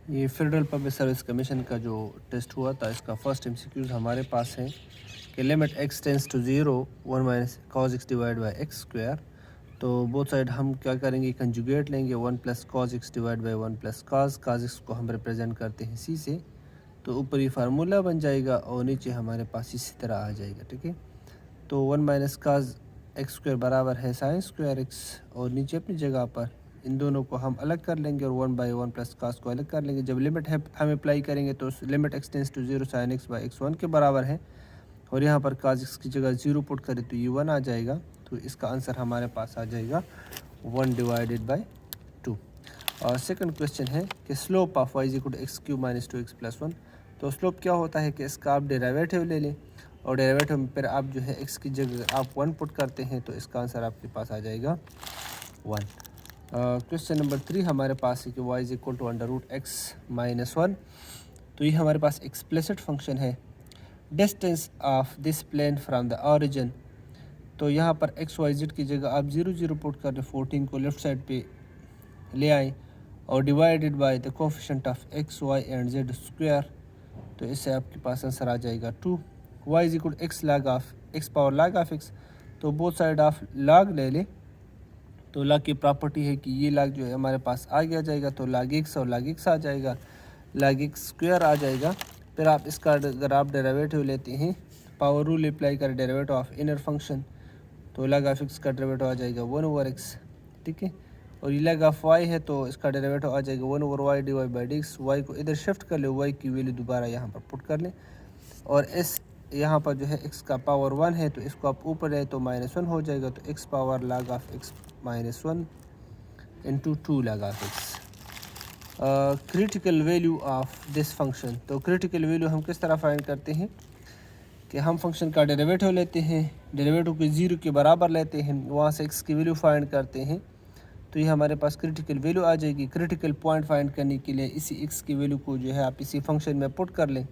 ये federal public service commission का जो टेस्ट हुआ था इसका फर्स्ट एमसीक्यूज हमारे पास है कि limit x tends to 0 1 minus cos x divide by x square. तो बोथ साइड हम क्या करेंगे, कंजुगेट लेंगे 1 plus cos x divide by 1 plus cos x को हम रिप्रेजेंट करते हैं c से, तो ऊपर ये फार्मूला बन जाएगा और नीचे हमारे पास इसी तरह आ जाएगा। ठीक है, तो 1 माइनस कॉज एक्स स्क्वायर बराबर है साइन स्क्वायर एक्स, और नीचे अपनी जगह पर इन दोनों को हम अलग कर लेंगे और 1 बाई 1 प्लस कास को अलग कर लेंगे। जब लिमिट है हम अप्लाई करेंगे तो limit x tends to 0 sine x by x 1 के बराबर है, और यहाँ पर कास एक्स की जगह 0 पुट करें तो ये 1 आ जाएगा। तो इसका आंसर हमारे पास आ जाएगा 1 डिवाइडेड बाई 2। और सेकंड क्वेश्चन है कि slope of y equal to x cube minus 2x plus 1। तो स्लोप क्या होता है कि इसका आप डेरिवेटिव ले लें और डेरिवेटिव में फिर आप जो है x की जगह आप 1 पुट करते हैं, तो इसका आंसर आपके पास आ जाएगा 1। क्वेश्चन नंबर 3 हमारे पास है कि y is equal to under root x minus 1। तो ये हमारे पास एक्सप्लिसिट फंक्शन है। Distance of this plane from the origin, तो यहाँ पर एक्स वाई जेड की जगह आप 0 0 पुट कर 14 को लेफ्ट साइड पे ले आएँ और divided by the coefficient of x y and z square, तो इससे आपके पास आंसर आ जाएगा 2। y is equal x log of x power log of x, तो बोथ साइड ऑफ लॉग ले लें। तो लॉग की प्रॉपर्टी है कि ये लॉग जो है हमारे पास आ गया जाएगा, तो लॉग एक्स और लॉग एक्स आ जाएगा, लॉग एक्स स्क्वायर आ जाएगा। फिर आप इसका अगर आप डेरिवेटिव लेते हैं, पावर रूल अप्लाई कर डेरिवेटिव ऑफ इनर फंक्शन, तो लॉग ऑफ एक्स का डेरिवेटिव आ जाएगा 1 ओवर एक्स। ठीक है, और ये लॉग ऑफ वाई है तो इसका डेरिवेटिव आ जाएगा 1 over y divide by d x. Y को इधर शिफ्ट कर ले, वाई की वैल्यू दोबारा यहाँ पर पुट कर लें, और इस यहाँ पर जो है x का पावर 1 है तो इसको आप ऊपर है तो -1 हो जाएगा, तो x power log of x -1 into 2 log of x। Critical value of this function, तो क्रिटिकल वैल्यू हम किस तरह फाइंड करते हैं कि हम फंक्शन का डेरिवेटिव लेते हैं, डेरिवेटिव को 0 के बराबर लेते हैं, वहाँ से x की वैल्यू फाइंड करते हैं, तो ये हमारे पास क्रिटिकल वैल्यू आ जाएगी। क्रिटिकल पॉइंट फाइंड करने के लिए इसी x की वैल्यू को जो है आप इसी फंक्शन में पुट कर लें।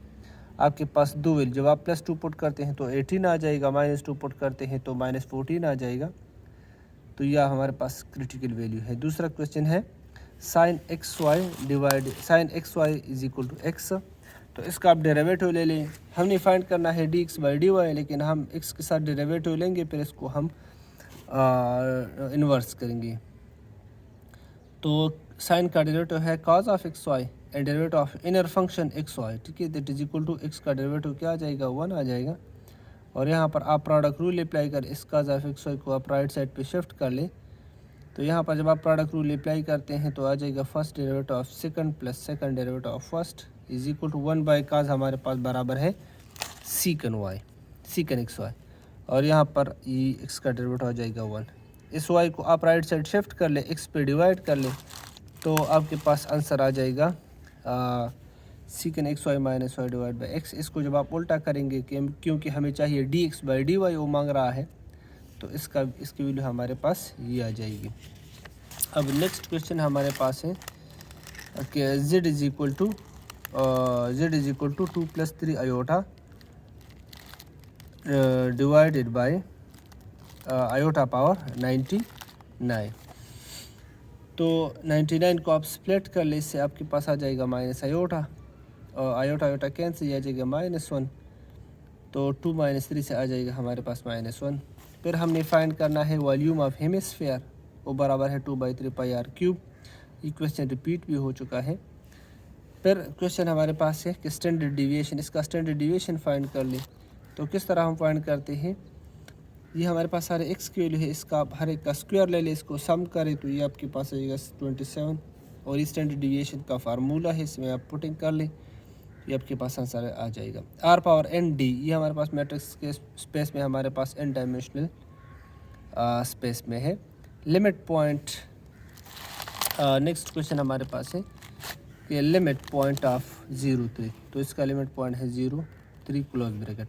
आपके पास दो वैल्यू, जब आप +2 पुट करते हैं तो 18 आ जाएगा, -2 पुट करते हैं तो -14 आ जाएगा, तो यह हमारे पास क्रिटिकल वैल्यू है। दूसरा क्वेश्चन है sine x Y is equal to x, तो इसका आप डेरिवेटिव ले लें। हमने फाइंड करना है dx बाई dy, लेकिन हम x के साथ डेरिवेटिव लेंगे, फिर इसको हम इन्वर्स करेंगे। तो साइन का डेरिवेटिव है cos of x y and derivative of inner function x y. ठीक है, that is equal to x का डेरिवेटिव क्या आ जाएगा, 1 आ जाएगा, और यहाँ पर आप प्रोडक्ट रूल अप्लाई कर इस cos ऑफ एक्स वाई को आप राइट साइड पे शिफ्ट कर लें। तो यहाँ पर जब आप प्रोडक्ट रूल अप्लाई करते हैं तो आ जाएगा first derivative of second plus second derivative of first is equal to 1 by cos हमारे पास बराबर है सीकन एक्स वाई, और यहाँ पर ये एक्स का डेरिवेटिव आ जाएगा 1। इस वाई को आप राइट साइड शिफ्ट कर ले, एक्स पे डिवाइड कर ले, तो आपके पास आंसर आ जाएगा सीकन X Y minus Y divide by X. इसको जब आप उल्टा करेंगे कि क्योंकि हमें चाहिए D X by D Y वो मांग रहा है, तो इसकी वैल्यू हमारे पास ये आ जाएगी। अब नेक्स्ट क्वेश्चन हमारे पास है कि z is equal to 2 plus 3 iota divided by iota power 99। तो 99 को आप स्प्लिट कर ले, इससे आपके पास आ जाएगा माइनस आयोटा, और आयोटा आयोटा कैंसिल आ जाएगा -1, तो 2 - 3 से आ जाएगा हमारे पास -1। फिर हमने फाइंड करना है वॉल्यूम ऑफ हेमिस्फीयर, वो बराबर है 2/3 पाई r क्यूब। ये क्वेश्चन रिपीट भी हो चुका है। फिर क्वेश्चन हमारे पास है कि स्टैंडर्ड डिविएशन, इसका स्टैंडर्ड डिविएशन फाइंड कर ले। तो किस तरह हम फाइंड करते हैं, ये हमारे पास सारे x की वैल्यू है, इसका आप हर एक का स्क्वायर ले ले, इसको सम करें तो ये आपके पास आएगा 27, और इस स्टैंडर्ड डिविएशन का फार्मूला है, इसमें आप पुटिंग कर लें, ये आपके पास आंसर आ जाएगा। r पावर n d, ये हमारे पास मैट्रिक्स के स्पेस में हमारे पास n डायमेंशनल स्पेस में है। लिमिट पॉइंट, नेक्स्ट क्वेश्चन हमारे पास है कि लिमिट पॉइंट ऑफ 0 3, तो इसका लिमिट पॉइंट है 0 3 close bracket.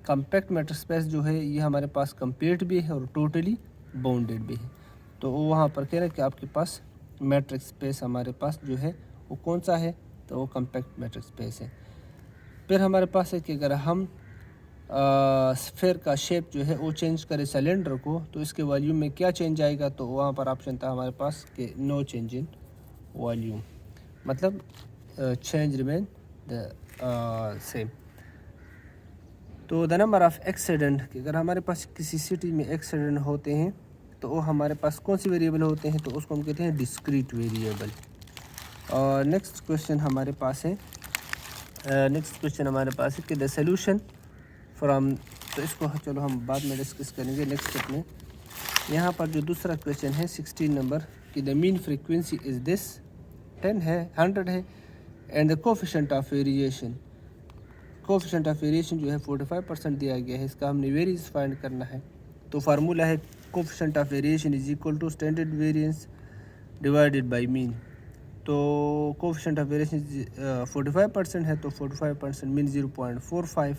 Compact matrix space जो है ये हमारे पास कंप्लीट भी है और टोटली बाउंडेड भी है, तो वो वहाँ पर कह रहे हैं कि आपके पास मैट्रिक्स स्पेस हमारे पास जो है वो कौन सा है, तो वो कम्पैक्ट मैट्रिक्स स्पेस है। फिर हमारे पास है कि अगर हम स्फीयर का शेप जो है वो चेंज करें सिलेंडर को, तो इसके वॉल्यूम में क्या चेंज आएगा, तो वहाँ पर ऑप्शन था हमारे पास कि नो चेंज इन वॉल्यूम, मतलब change remain the same. तो द नंबर ऑफ़ एक्सीडेंट कि अगर हमारे पास किसी सिटी में एक्सीडेंट होते हैं तो वो हमारे पास कौन सी वेरिएबल होते हैं, तो उसको हम कहते हैं डिस्क्रीट वेरिएबल. और नेक्स्ट क्वेश्चन हमारे पास है कि द सोल्यूशन फ्रॉम, तो इसको चलो हम बाद में डिस्कस करेंगे नेक्स्ट स्टेप में. यहाँ पर जो दूसरा क्वेश्चन है 16 नंबर कि the mean frequency is this 10 है 100 है and the coefficient of variation जो है 45% दिया गया है. इसका हमने वेरिएंस फाइंड करना है. तो फार्मूला है coefficient of variation is equal to standard variance divided by mean. तो कोफिशिएंट ऑफ वेरिएशन 45% है तो 45% मीन 0.45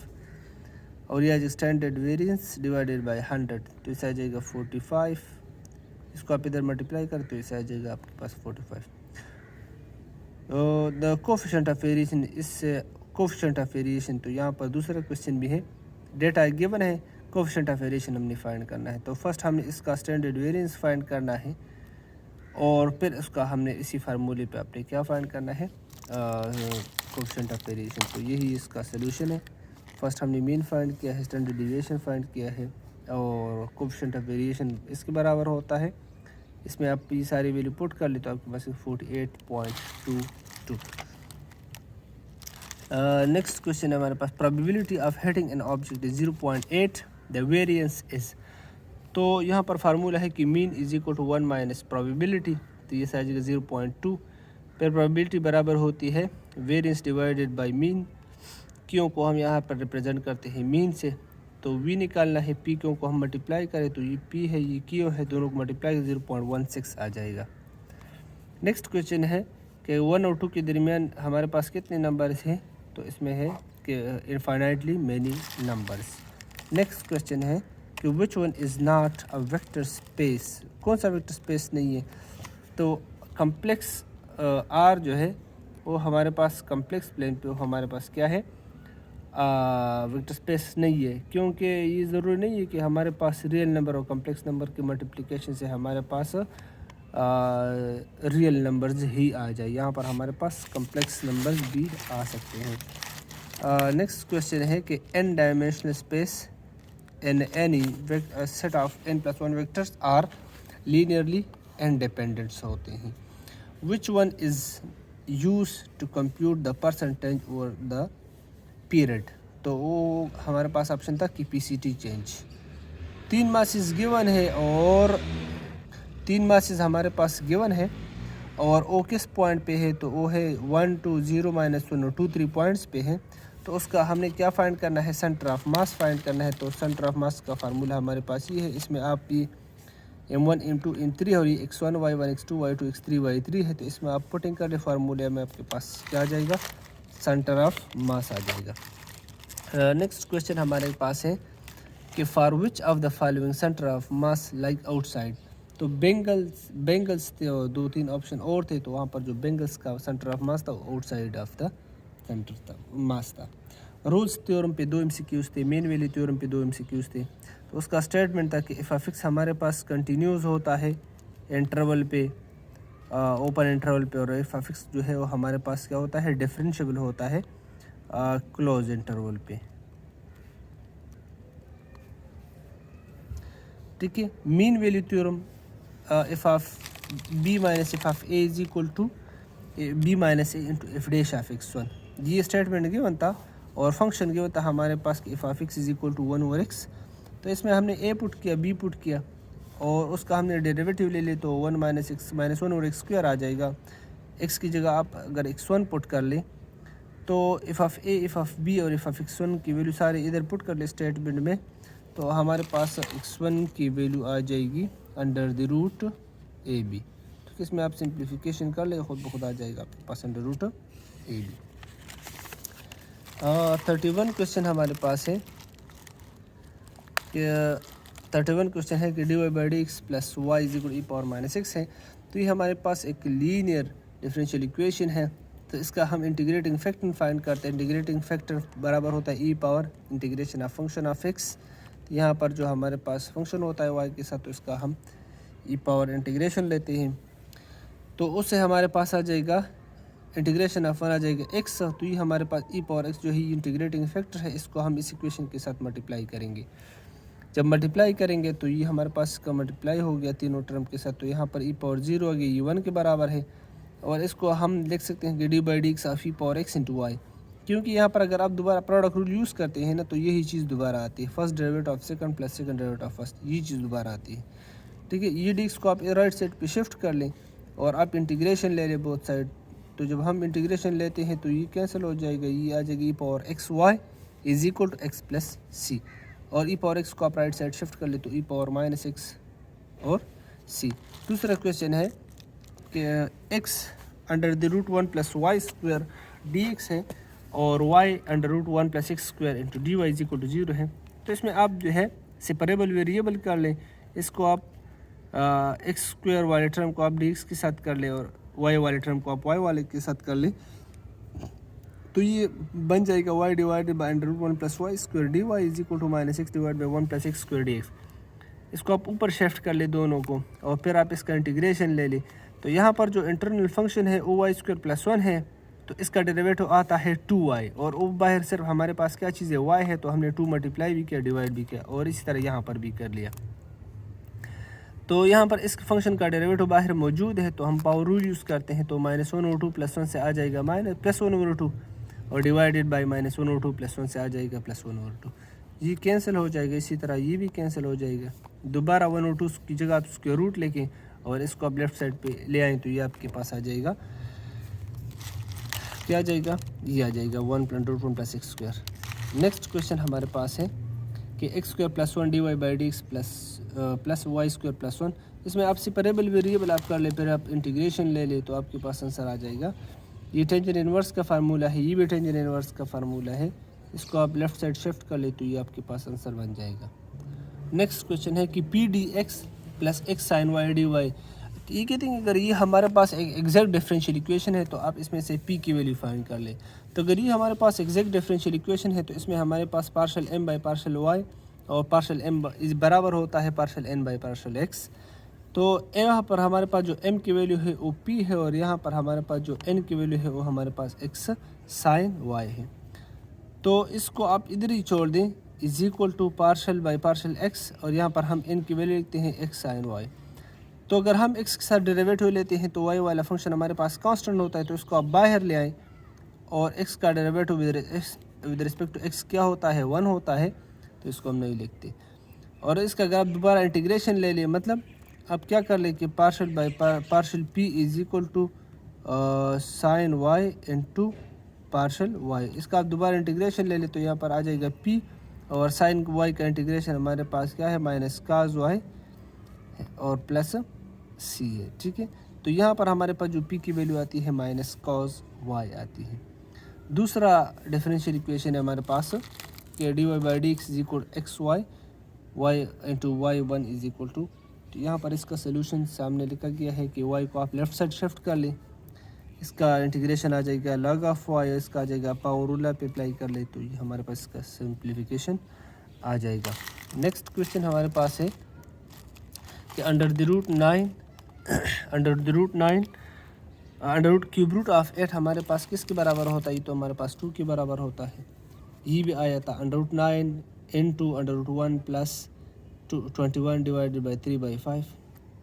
और यह स्टैंडर्ड वेरिएंस डिवाइडेड बाय 100 तो इसे आ जाएगा 45. इसको आप इधर मल्टीप्लाई करें तो इसे आ जाएगा आपके पास 45. द कोफिशिएंट ऑफ वेरिएशन, इससे कोफिशिएंट ऑफ वेरिएशन, तो यहाँ पर दूसरा क्वेश्चन भी है, डेटा गिवन है, कोफिशिएंट ऑफ वेरिएशन हमने फाइंड करना है. तो फर्स्ट हमने इसका स्टैंडर्ड वेरिएंस फाइंड करना है और फिर उसका हमने इसी फार्मूले पे अपने क्या फाइंड करना है, कोफिशिएंट ऑफ वेरिएशन. तो यही इसका सोल्यूशन है. फर्स्ट हमने मीन फाइंड किया है, स्टैंडर्ड डिविएशन फाइंड किया है और कोफिशिएंट ऑफ वेरिएशन इसके बराबर होता है. इसमें आप ये सारी वैल्यू पुट कर ले तो आपके पास 48.22. नेक्स्ट क्वेश्चन है हमारे पास probability of hitting an object is 0.8, the variance is. तो यहाँ पर फार्मूला है कि mean is equal to 1 minus probability, तो ये आ जाएगा 0.2. फिर प्रोबेबिलिटी बराबर होती है वेरिएंस डिवाइडेड बाय मीन. क्यों को हम यहाँ पर रिप्रेजेंट करते हैं मीन से, तो वी निकालना है. पी क्यों को हम मल्टीप्लाई करें तो ये पी है ये क्यों है, दोनों को मल्टीप्लाई 0.16 आ जाएगा. नेक्स्ट क्वेश्चन है कि 1 और 2 के दरमियान हमारे पास कितने नंबर्स हैं, तो इसमें है कि infinitely many numbers. Next question है कि which one is not a vector space, कौन सा वेक्टर स्पेस नहीं है. तो कम्प्लेक्स आर जो है वो हमारे पास कम्प्लेक्स प्लेन पे हमारे पास क्या है, वेक्टर स्पेस नहीं है. क्योंकि ये ज़रूरी नहीं है कि हमारे पास रियल नंबर और कम्प्लेक्स नंबर के मल्टीप्लिकेशन से हमारे पास रियल नंबर्स ही आ जाए. यहाँ पर हमारे पास कम्प्लेक्स नंबर्स भी आ सकते हैं. नेक्स्ट क्वेश्चन है कि n dimensional space in any set of n+1 vectors are linearly independent होते हैं. Which one is used to compute the percentage over the period. तो वो हमारे पास ऑप्शन था कि PCT चेंज. 3 मासेस गिवन है और 3 मासेस हमारे पास गिवन है और वो किस पॉइंट पे है, तो वो है 1 2 0 -1 और 2 3 पॉइंट्स पे है. तो उसका हमने क्या फाइंड करना है, सेंटर ऑफ मास फाइंड करना है. तो सेंटर ऑफ मास का फार्मूला हमारे पास ये है. इसमें आप ये m1 m2 m3 और ये x1 y1 x2 y2 x3 y3 है. तो इसमें आप पुटिंग करें फार्मूले में आपके पास क्या आ जाएगा, सेंटर ऑफ मास आ जाएगा. नेक्स्ट क्वेश्चन हमारे पास है कि for which of the following centre of mass like outside. तो बेंगल्स थे और 2-3 ऑप्शन और थे. तो वहाँ पर जो बेंगल्स का सेंटर ऑफ मास था वो आउटसाइड ऑफ द सेंटर था मास था. रूल्स थ्योरम पे 2 MCQs थे, मेन वैल्यू थ्योरम पे 2 MCQs थे. तो उसका स्टेटमेंट था कि इफ़ फिक्स हमारे पास कंटिन्यूस होता है इंटरवल पे, ओपन इंटरवल पे, और इफ़ फिक्स जो है वो हमारे पास क्या होता है, डिफरेंशिएबल होता है क्लोज इंटरवल पे. ठीक है. Mean value theorem f of b minus f of a is equal to b minus a into f dash of x1, ये स्टेटमेंट गिवन था और फंक्शन गिवन था हमारे पास कि f of x is equal to 1 over x. तो इसमें हमने a पुट किया, b पुट किया और उसका हमने डेरिवेटिव ले ली तो 1 - x - 1 over x स्क्वायर आ जाएगा. x की जगह आप अगर x1 पुट कर लें तो if of a if of b और इफ़ ऑफ x1 की वैल्यू सारे इधर पुट कर ले स्टेटमेंट में, तो हमारे पास x1 की वैल्यू आ जाएगी under the root A b. तो इसमें आप सिंप्लीफिकेशन कर ले खुद ब खुद आ जाएगा आपके पास अंडर रूट ए बी. 31 क्वेश्चन हमारे पास है कि 31 क्वेश्चन है कि dy/dx plus y is equal e⁻⁻x है. तो ये हमारे पास एक लीनियर डिफरेंशियल इक्वेशन है. तो इसका हम इंटीग्रेटिंग फैक्टर फाइंड करते हैं. इंटीग्रेटिंग फैक्टर बराबर होता है e integration of function of x. यहाँ पर जो हमारे पास फंक्शन होता है y के साथ, तो इसका हम e इंटीग्रेशन लेते हैं. तो उससे हमारे पास आ जाएगा इंटीग्रेशन ऑफ 1 आ जाएगा x, तो ये हमारे पास e पावर x जो है इंटीग्रेटिंग फैक्टर है, इसको हम इस इक्वेशन के साथ मल्टीप्लाई करेंगे। जब मल्टीप्लाई करेंगे तो ये हमारे पास इसका मल्टीप्लाई हो गया तीनों टर्म के साथ, तो यहाँ पर e पावर 0 आ गई, ये 1 के बराबर है। और इसको हम लिख सकते हैं कि d by d x of e power x into y, क्योंकि यहाँ पर अगर आप दोबारा प्रोडक्ट रूल यूज़ करते हैं ना तो यही चीज़ दोबारा आती है, first derivative of second plus second derivative of first, ये चीज़ दोबारा आती है। ठीक है, ये डी एक्स को आप राइट साइड पे शिफ्ट कर लें और आप इंटीग्रेशन ले लें बोथ साइड। तो जब हम इंटीग्रेशन लेते हैं तो ये कैंसिल हो जाएगा, ये आ जाएगी E power X Y is equal to X plus C, और ई पावर एक्स को आप राइट साइड शिफ्ट कर ले तो ई पावर माइनस एक्स और सी। दूसरा क्वेश्चन है कि x under the root 1 plus y square d x है और y under root 1 plus x square into d y is equal to 0 है। तो इसमें आप जो है सेपरेबल वेरिएबल कर लें, इसको आप एक्स स्क्वायर वाले टर्म को आप डी एक्स के साथ कर लें और y वाले टर्म को आप y वाले के साथ कर लें, तो ये बन जाएगा y divided by under root 1 plus y square d y is equal to minus x divide by 1 plus x square d x. इसको आप ऊपर शिफ्ट कर ले दोनों को और फिर आप इसका इंटीग्रेशन ले लें। तो यहाँ पर जो इंटरनल फंक्शन है ओ वाई स्क्वायर प्लस 1 है, तो इसका डेरिवेटिव आता है 2y, और वो बाहर सिर्फ हमारे पास क्या चीज़ है y है, तो हमने 2 मल्टीप्लाई भी किया डिवाइड भी किया और इसी तरह यहाँ पर भी कर लिया। तो यहाँ पर इस फंक्शन का डेरिवेटिव बाहर मौजूद है, तो हम पावर रूल यूज़ करते हैं, तो -1/2 +1 से आ जाएगा +1/2 और डिवाइडेड बाई -1/2 +1 से आ जाएगा +1/2। ये कैंसिल हो जाएगा, इसी तरह ये भी कैंसिल हो जाएगा। दोबारा 1/2 की जगह आप उसके रूट लेके और इसको आप लेफ्ट साइड पे ले आएँ तो ये आपके पास आ जाएगा, क्या आ जाएगा, ये आ जाएगा 1/√1 plus x square. Next question हमारे पास है कि x square plus 1 d y by d x plus y square plus 1, इसमें आप सेपरेबल वेरिएबल आप कर ले, फिर आप इंटीग्रेशन ले ले तो आपके पास आंसर आ जाएगा। ये टेंजेंट इनवर्स का फार्मूला है, ये भी टेंजेंट इनवर्स का फार्मूला है, इसको आप लेफ्ट साइड शिफ्ट कर ले तो ये आपके पास आंसर बन जाएगा। नेक्स्ट क्वेश्चन है कि p d x plus x sine y d y, ये कहते हैं कि अगर ये हमारे पास एक एग्जैक्ट डिफरेंशियल इक्वेशन है तो आप इसमें से p की वैल्यू फाइंड कर ले। तो अगर ये हमारे पास एग्जैक्ट डिफरेंशियल इक्वेशन है तो इसमें हमारे पास partial m by partial y और पार्शल m इस बराबर होता है partial n by partial x। तो यहाँ पर हमारे पास जो m की वैल्यू है वो p है और यहाँ पर हमारे पास जो n की वैल्यू है वो हमारे पास x साइन y है। तो इसको आप इधर ही छोड़ दें, is equal to partial by partial x और यहाँ पर हम n की वैल्यू लिखते हैं x साइन y। तो अगर हम x के साथ डेरिवेटिव लेते हैं तो y वाला फंक्शन हमारे पास कांस्टेंट होता है, तो इसको आप बाहर ले आएँ और x का derivative with respect to x क्या होता है, 1 होता है, तो इसको हम नहीं लिखते। और इसका अगर आप दोबारा इंटीग्रेशन ले लें, मतलब आप क्या कर लें कि partial by partial p is equal to sine y into partial y, इसका आप दोबारा इंटीग्रेशन ले लें तो यहाँ पर आ जाएगा p और साइन y का इंटीग्रेशन हमारे पास क्या है माइनस काज y और प्लस c है। ठीक है, तो यहाँ पर हमारे पास जो p की वैल्यू आती है माइनस कॉस y आती है। दूसरा डिफरेंशियल इक्वेशन है हमारे पास कि d y by d x is equal x y y into y 1 is equal to, तो यहाँ पर इसका सोल्यूशन सामने लिखा गया है कि y को आप लेफ़्ट साइड शिफ्ट कर लें, इसका इंटीग्रेशन आ जाएगा लॉग ऑफ y, इसका आ जाएगा पावर रूलर पे अप्लाई कर ले तो ये हमारे पास इसका सिंप्लीफिकेशन आ जाएगा। नेक्स्ट क्वेश्चन हमारे पास है कि under root cube root of 8 हमारे पास किसके बराबर होता है, ये तो हमारे पास 2 के बराबर होता है। ये भी आया था under root 9 into under root 1 plus 21 divided by 3/5,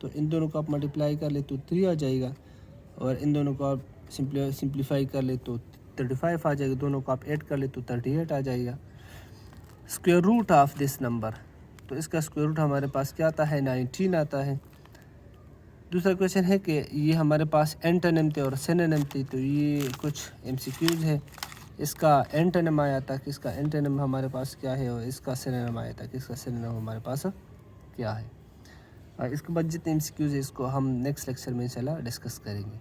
तो इन दोनों को आप मल्टीप्लाई कर ले तो 3 आ जाएगा और इन दोनों को आप सिंप्लीफाई कर ले तो 35 आ जाएगा, दोनों को आप ऐड कर ले तो 38 आ जाएगा। Square root of this number, तो इसका स्क्वायर रूट हमारे पास क्या आता है 19 आता है। दूसरा क्वेश्चन है कि ये हमारे पास एंटोनिम थे और सिनोनिम थे, तो ये कुछ MCQs है। इसका एंटोनिम आया था कि इसका एंटोनिम हमारे पास क्या है और इसका सिनोनिम आया था कि इसका सिनोनिम हमारे पास क्या है। इसके बाद जितने MCQs है इसको हम नेक्स्ट लेक्चर में इंशाल्लाह डिस्कस करेंगे।